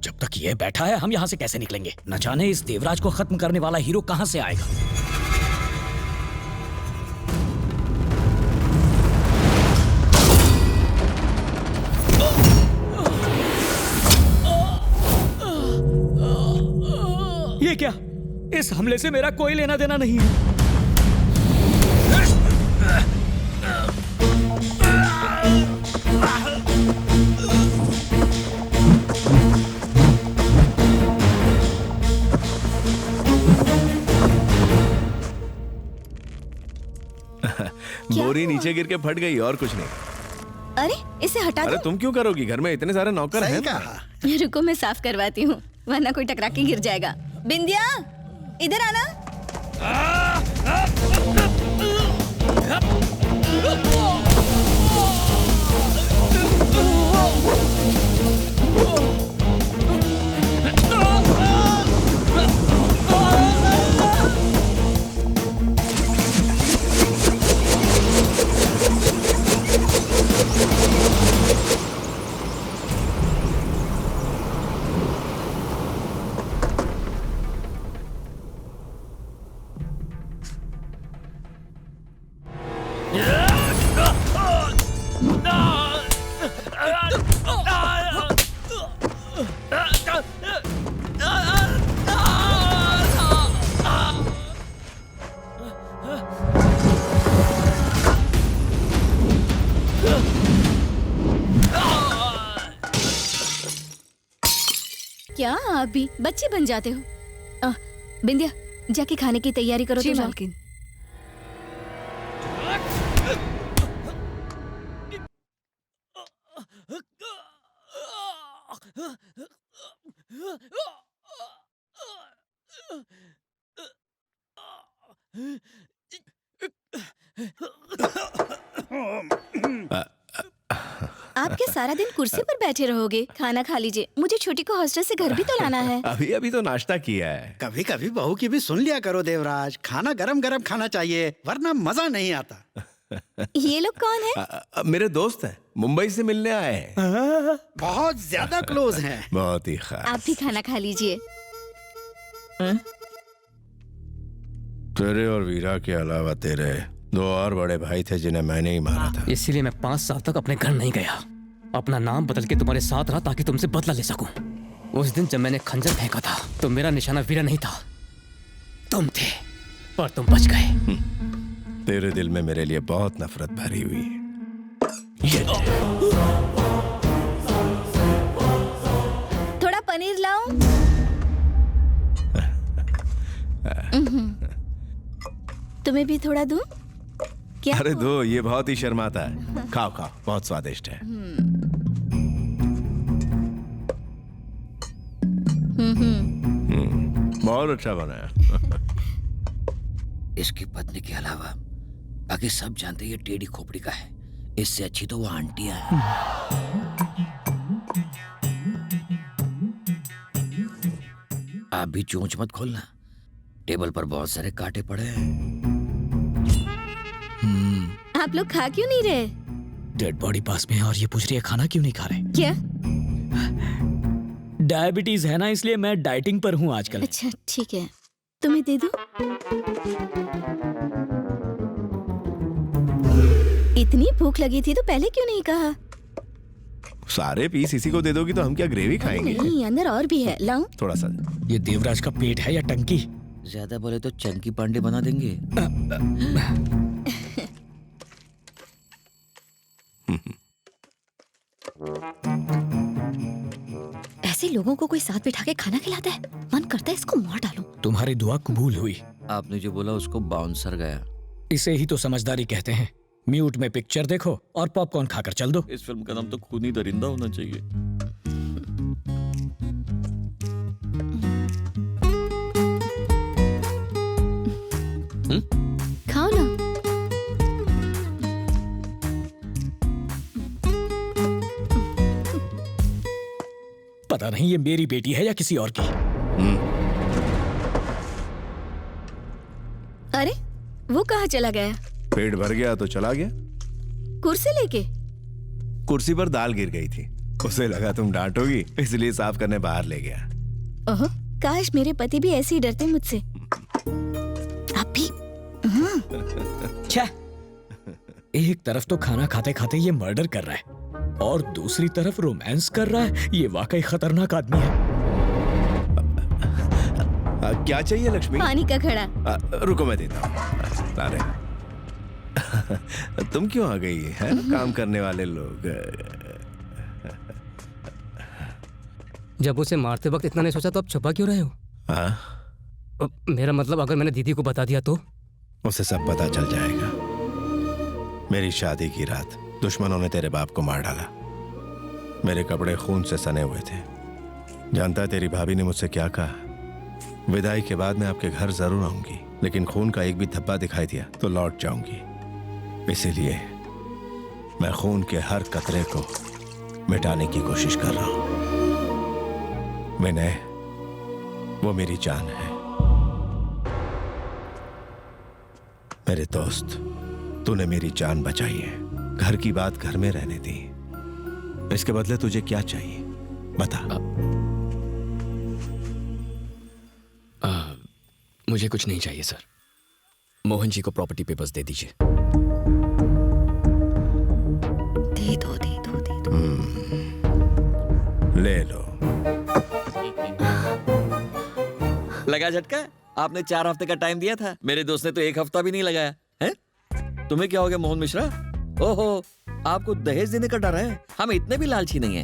जब तक ये बैठा है हम यहाँ से कैसे निकलेंगे? न जाने इस देवराज को खत्म करने वाला हीरो कहाँ से आएगा। ये क्या? इस हमले से मेरा कोई लेना देना नहीं है। बोरी नीचे गिर के फट गई और कुछ नहीं। अरे इसे हटा दो। अरे तुम क्यों करोगी? घर में इतने सारे नौकर हैं। रुको मैं साफ करवाती हूँ, वरना कोई टकरा के गिर जाएगा। बिंदिया इधर आना। क्या आप भी बच्चे बन जाते हो? बिंदिया जाके खाने की तैयारी करो। जी तो मालकिन। आप क्या सारा दिन कुर्सी पर बैठे रहोगे? खाना खा लीजिए, मुझे छोटी को हॉस्टल से घर भी तो लाना है। अभी अभी तो नाश्ता किया है। कभी कभी बहू की भी सुन लिया करो देवराज, खाना गरम गरम खाना चाहिए वरना मजा नहीं आता। ये लोग कौन है? मेरे दोस्त हैं, मुंबई से मिलने आए हैं। बहुत ज्यादा क्लोज हैं। बहुत ही खास। आप भी खाना खा लीजिए। तेरे और वीरा के अलावा तेरे 2 और बड़े भाई थे जिन्हें मैंने ही मारा था। इसीलिए मैं 5 साल तक अपने घर नहीं गया। अपना नाम बदल के तुम्हारे साथ रहा ताकि तुमसे बदला ले सकूं। उस दिन जब मैंने खंजर फेंका था तो मेरा निशाना वीरा नहीं था, तुम थे, पर तुम बच गए। तेरे दिल में मेरे लिए बहुत नफरत भरी हुई है। थोड़ा पनीर लाऊं? तुम्हें भी थोड़ा दूं? क्या? अरे दो, ये बहुत ही शर्माता है। खाओ खाओ, बहुत स्वादिष्ट है। बहुत अच्छा बना है। इसकी पत्नी के अलावा बाकी सब जानते ये टेढ़ी खोपड़ी का है। इससे अच्छी तो वो आंटियां हैं। आप भी चोंच मत खोलना, टेबल पर बहुत सारे कांटे पड़े हैं। आप लोग खा क्यों नहीं रहे? डेड बॉडी पास में है और ये पूछ रही है खाना क्यों नहीं खा रहे। क्या? डायबिटीज है ना, इसलिए मैं डाइटिंग पर हूँ आजकल। अच्छा ठीक है, तुम्हें दे दूं? इतनी भूख लगी थी तो पहले क्यों नहीं कहा? सारे पीस इसी को दे दोगी तो हम क्या ग्रेवी खाएंगे? नहीं, अंदर और भी है, लाऊं? थोड़ा सा। ये देवराज का पेट है या टंकी? ज्यादा बोले तो चंकी पांडे बना देंगे। ऐसे लोगों को कोई साथ बिठा के खाना खिलाता है, मन करता है इसको मार डालूं। तुम्हारी दुआ कबूल हुई। आपने जो बोला उसको बाउंसर गया। इसे ही तो समझदारी कहते हैं। म्यूट में पिक्चर देखो और पॉपकॉर्न खाकर चल दो। इस फिल्म का नाम तो खूनी दरिंदा होना चाहिए। खाओ ना। पता नहीं ये मेरी बेटी है या किसी और की। अरे वो कहाँ चला गया? पेट भर गया तो चला गया। कुर्सी लेके? कुर्सी पर दाल गिर गई थी। उसे लगा तुम डांटोगी, इसलिए साफ करने बाहर ले गया। ओह, काश मेरे पति भी ऐसे ही डरते मुझसे। आप भी। छे, एक तरफ तो खाना खाते खाते ये मर्डर कर रहा है और दूसरी तरफ रोमांस कर रहा है। ये वाकई खतरनाक आदमी है। क्या चाहिए लक्ष्मी? पानी का घड़ा। रुको मैं देता हूँ। अरे तुम क्यों आ गई है? काम करने वाले लोग। जब उसे मारते वक्त इतना नहीं सोचा तो अब छुपा क्यों रहे हो? हाँ, मेरा मतलब अगर मैंने दीदी को बता दिया तो? उसे सब पता चल जाएगा। मेरी शादी की रात दुश्मनों ने तेरे बाप को मार डाला। मेरे कपड़े खून से सने हुए थे। जानता है तेरी भाभी ने मुझसे क्या कहा? विदाई के बाद मैं आपके घर जरूर आऊंगी, लेकिन खून का एक भी धब्बा दिखाई दिया तो लौट जाऊंगी। इसीलिए मैं खून के हर कतरे को मिटाने की कोशिश कर रहा हूं। विनय, वो मेरी जान है। मेरे दोस्त, तूने मेरी जान बचाई है। घर की बात घर में रहने दी। इसके बदले तुझे क्या चाहिए बता। मुझे कुछ नहीं चाहिए सर। मोहन जी को प्रॉपर्टी पेपर्स दे दीजिए। दे दो, दे दो, दे दो। ले लो। लगा झटका? आपने 4 हफ्ते का टाइम दिया था, मेरे दोस्त ने तो 1 हफ्ता भी नहीं लगाया है। तुम्हें क्या हो गया मोहन मिश्रा? ओहो, आपको दहेज देने का डर है? हम इतने भी लालची नहीं है।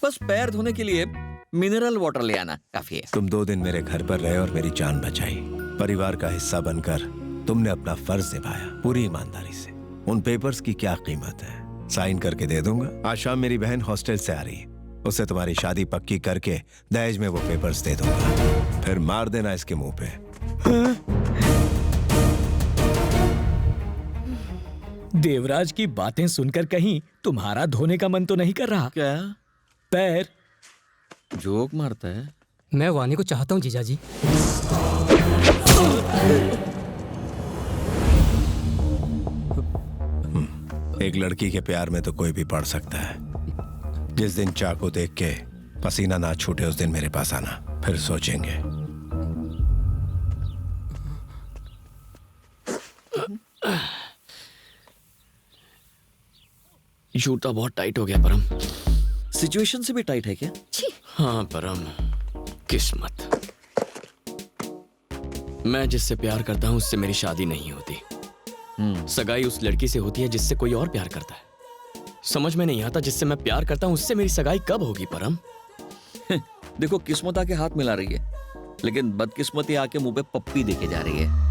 बस पैर धोने के लिए मिनरल वाटर ले आना काफी है। तुम 2 दिन मेरे घर पर रहे और मेरी जान बचाई। परिवार का हिस्सा बनकर तुमने अपना फर्ज निभाया पूरी ईमानदारी से। उन पेपर्स की क्या कीमत है? साइन करके दे दूंगा। आज शाम मेरी बहन हॉस्टल से आ रही है, उसे तुम्हारी शादी पक्की करके दहेज में वो पेपर्स दे दूंगा। फिर मार देना इसके मुंह पे। देवराज की बातें सुनकर कहीं तुम्हारा धोने का मन तो नहीं कर रहा? क्या पैर। जोक मारता है? मैं वानी को चाहता हूँ जीजा जी। एक लड़की के प्यार में तो कोई भी पड़ सकता है। जिस दिन चाकू देख के पसीना ना छूटे उस दिन मेरे पास आना, फिर सोचेंगे। जूता बहुत टाइट हो गया परम। सिचुएशन से भी टाइट है क्या? हाँ परम, किस्मत। मैं जिससे प्यार करता हूं उससे मेरी शादी नहीं होती। सगाई उस लड़की से होती है जिससे कोई और प्यार करता है। समझ में नहीं आता जिससे मैं प्यार करता हूं उससे मेरी सगाई कब होगी परम? देखो, किस्मत आके हाथ मिला रही है, लेकिन बदकिस्मती आके मुंह पे पप्पी देके जा रही है।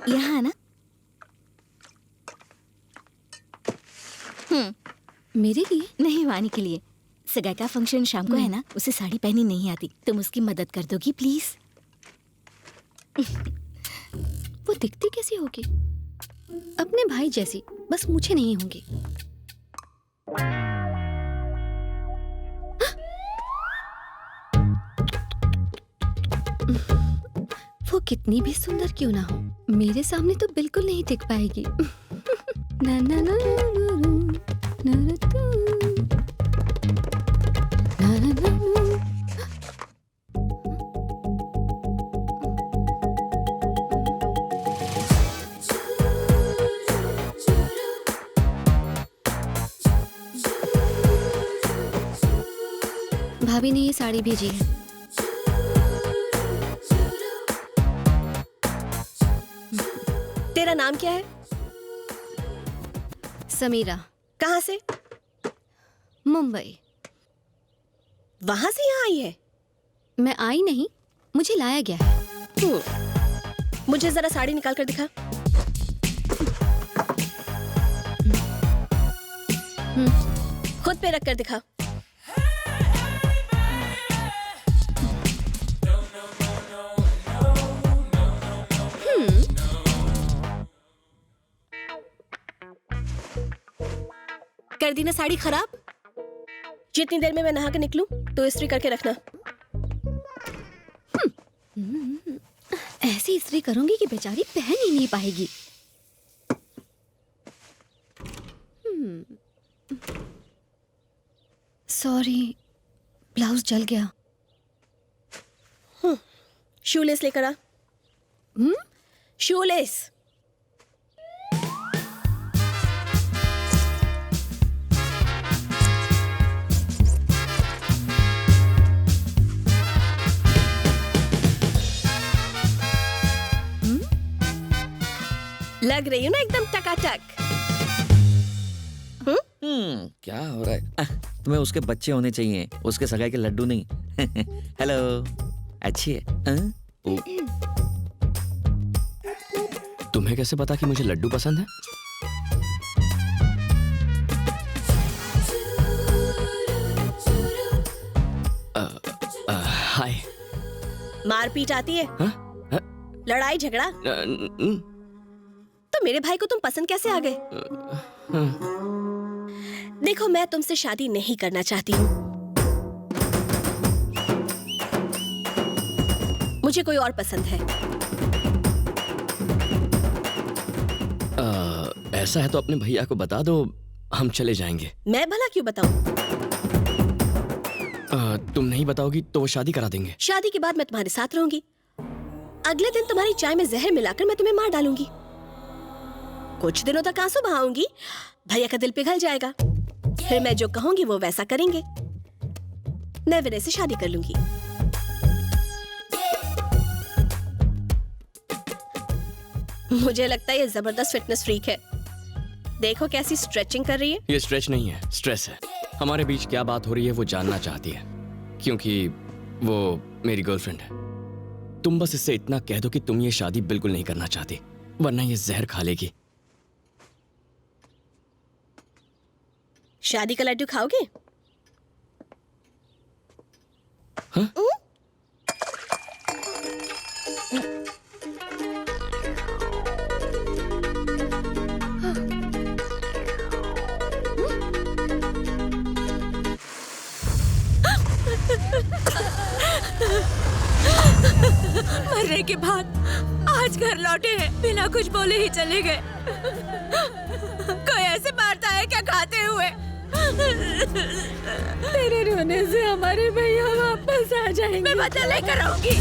यहाँ ना। मेरे लिए नहीं, वानी के लिए। सगाई का फंक्शन शाम को है ना, उसे साड़ी पहनी नहीं आती। तुम उसकी मदद कर दोगी प्लीज? वो दिखती कैसी होगी? अपने भाई जैसी, बस मुझे नहीं होंगी। वो कितनी भी सुंदर क्यों ना हो, मेरे सामने तो बिल्कुल नहीं दिख पाएगी। ना ना ना ना भाभी ने ये साड़ी भेजी है। तेरा नाम क्या है? समीरा। कहाँ से? मुंबई। वहां से यहाँ आई है? मैं आई नहीं, मुझे लाया गया है। मुझे जरा साड़ी निकाल कर दिखा। खुद पे रख कर दिखा। कर दी ना साड़ी खराब? जितनी देर में मैं नहा के निकलूं तो इस्त्री करके रखना। ऐसी इस्त्री करूंगी कि बेचारी पहन ही नहीं पाएगी। सॉरी, ब्लाउज जल गया। शूलेस लेकर आ। शूलेस। लग रही हूँ ना एकदम टकाटक। क्या हो रहा है? तुम्हें उसके बच्चे होने चाहिए, उसके सगाई के लड्डू नहीं। हेलो, अच्छी है। तुम्हें कैसे पता कि मुझे लड्डू पसंद है? हाय। मारपीट आती है? हाँ? लड़ाई झगड़ा? तो मेरे भाई को तुम पसंद कैसे आ गए? देखो, मैं तुमसे शादी नहीं करना चाहती हूँ। मुझे कोई और पसंद है। ऐसा है तो अपने भैया को बता दो, हम चले जाएंगे। मैं भला क्यों बताऊं? तुम नहीं बताओगी तो वो शादी करा देंगे। शादी के बाद मैं तुम्हारे साथ रहूंगी। अगले दिन तुम्हारी चाय में जहर मिलाकर मैं तुम्हें मार डालूंगी। कुछ दिनों तक आंसू बहाऊंगी, भैया का दिल पिघल जाएगा। फिर मैं जो कहूंगी वो वैसा करेंगे। मैं विनय से शादी कर लूंगी। मुझे लगता है ये जबरदस्त फिटनेस फ्रीक है। देखो कैसी स्ट्रेचिंग कर रही है। ये स्ट्रेच नहीं है, स्ट्रेस है। हमारे बीच क्या बात हो रही है वो जानना चाहती है, क्योंकि वो मेरी गर्लफ्रेंड है। तुम बस इससे इतना कह दो कि तुम ये शादी बिल्कुल नहीं करना चाहती, वरना ये जहर खा लेगी। शादी का लड्डू खाओगे? हाँ? मरने के बाद आज घर लौटे हैं, बिना कुछ बोले ही चले गए। कोई ऐसे मारता है क्या खाते हुए? तेरे रोने से हमारे भैया वापस आ जाएंगे। मैं बदला लेकर आऊंगी।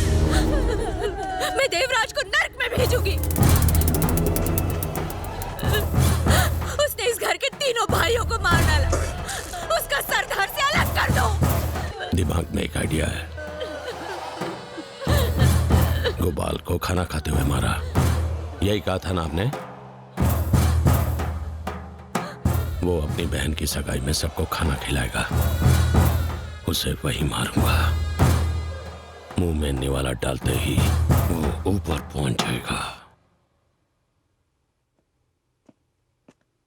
मैं देवराज को नर्क में भेजूंगी। उसने इस घर के तीनों भाइयों को मार डाला। उसका सर धड़ से अलग कर दो। दिमाग में एक आइडिया है। गोपाल को खाना खाते हुए मारा, यही कहा था ना आपने? वो अपनी बहन की सगाई में सबको खाना खिलाएगा, उसे वही मारूंगा। मुंह में निवाला डालते ही वो ऊपर पहुंच जाएगा।